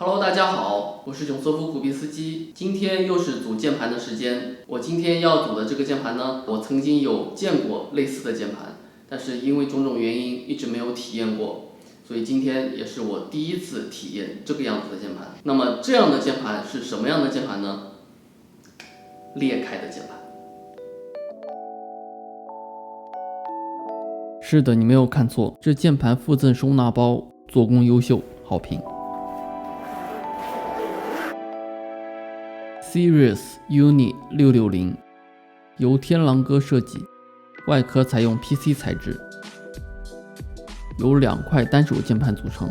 Hello，大家好，我是囧瑟夫古比斯基，今天又是组键盘的时间。我今天要组的这个键盘呢，我曾经有见过类似的键盘，但是因为种种原因一直没有体验过，所以今天也是我第一次体验这个样子的键盘。那么这样的键盘是什么样的键盘呢？裂开的键盘。是的，你没有看错，这键盘附赠收纳包，做工优秀，好评。Sirius Uni 660由天狼哥设计，外壳采用 PC 材质，由2块单手键盘组成，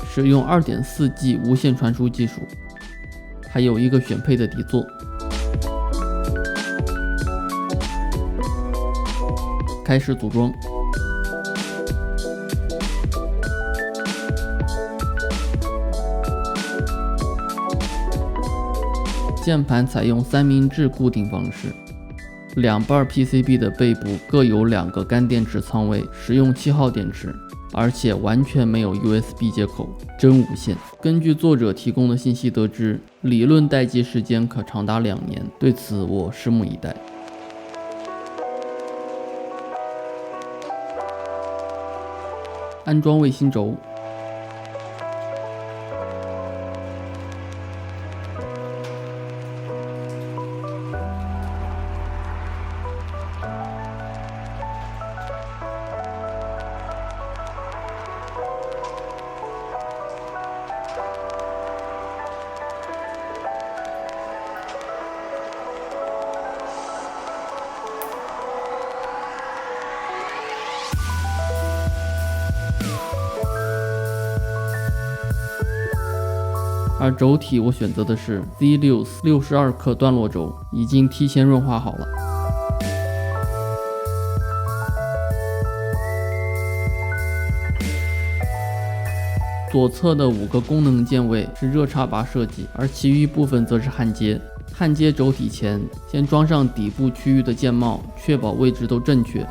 使用 2.4G 无线传输技术，还有一个选配的底座。开始组装。键盘采用三明治固定方式，2瓣 PCB 的背部各有2个干电池仓位，使用7号电池，而且完全没有 USB 接口，真无线。根据作者提供的信息得知，理论待机时间可长达2年，对此我拭目以待。安装卫星轴。而轴体我选择的是 Z6 62克段落轴，已经提前润滑好了。左侧的5个功能键位是热插拔设计，而其余部分则是焊接。焊接轴体前，先装上底部区域的键帽，确保位置都正确。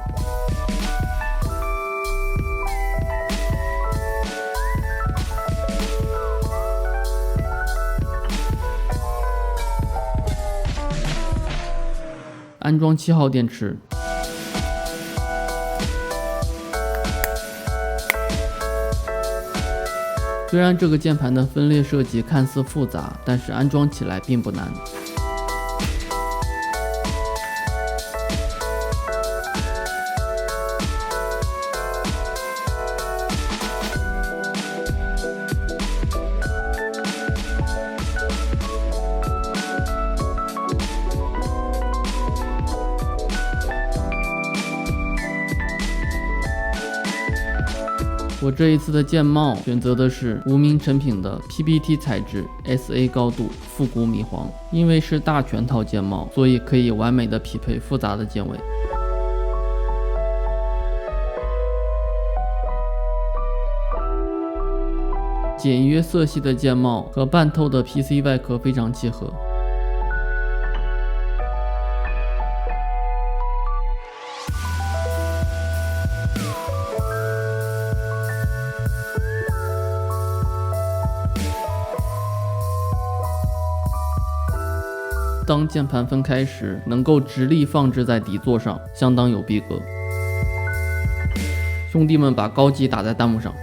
安装7号电池。虽然这个键盘的分裂设计看似复杂，但是安装起来并不难。我这一次的键帽选择的是无名成品的 PBT 材质 SA 高度复古米黄，因为是大全套键帽，所以可以完美的匹配复杂的键位。简约色系的键帽和半透的 PC 外壳非常契合。当键盘分开时，能够直立放置在底座上，相当有逼格。兄弟们把高级打在弹幕上。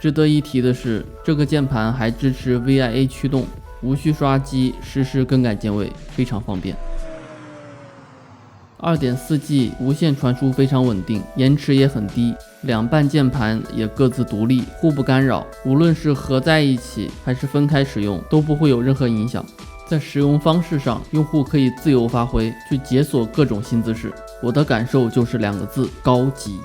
值得一提的是，这个键盘还支持 VIA 驱动，无需刷机，实时更改键位，非常方便。2.4G 无线传输非常稳定，延迟也很低，两半键盘也各自独立，互不干扰，无论是合在一起还是分开使用，都不会有任何影响。在使用方式上，用户可以自由发挥，去解锁各种新姿势。我的感受就是2个字：高级。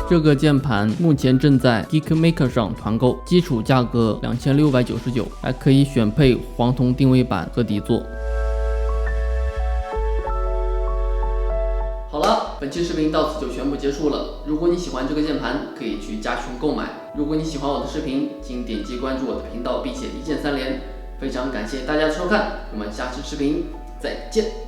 这个键盘目前正在 Geekmaker 上团购，基础价格2699，还可以选配黄铜定位板和底座。好了，本期视频到此就全部结束了。如果你喜欢这个键盘，可以去加群购买。如果你喜欢我的视频，请点击关注我的频道，并且一键3连。非常感谢大家的收看，我们下期视频再见。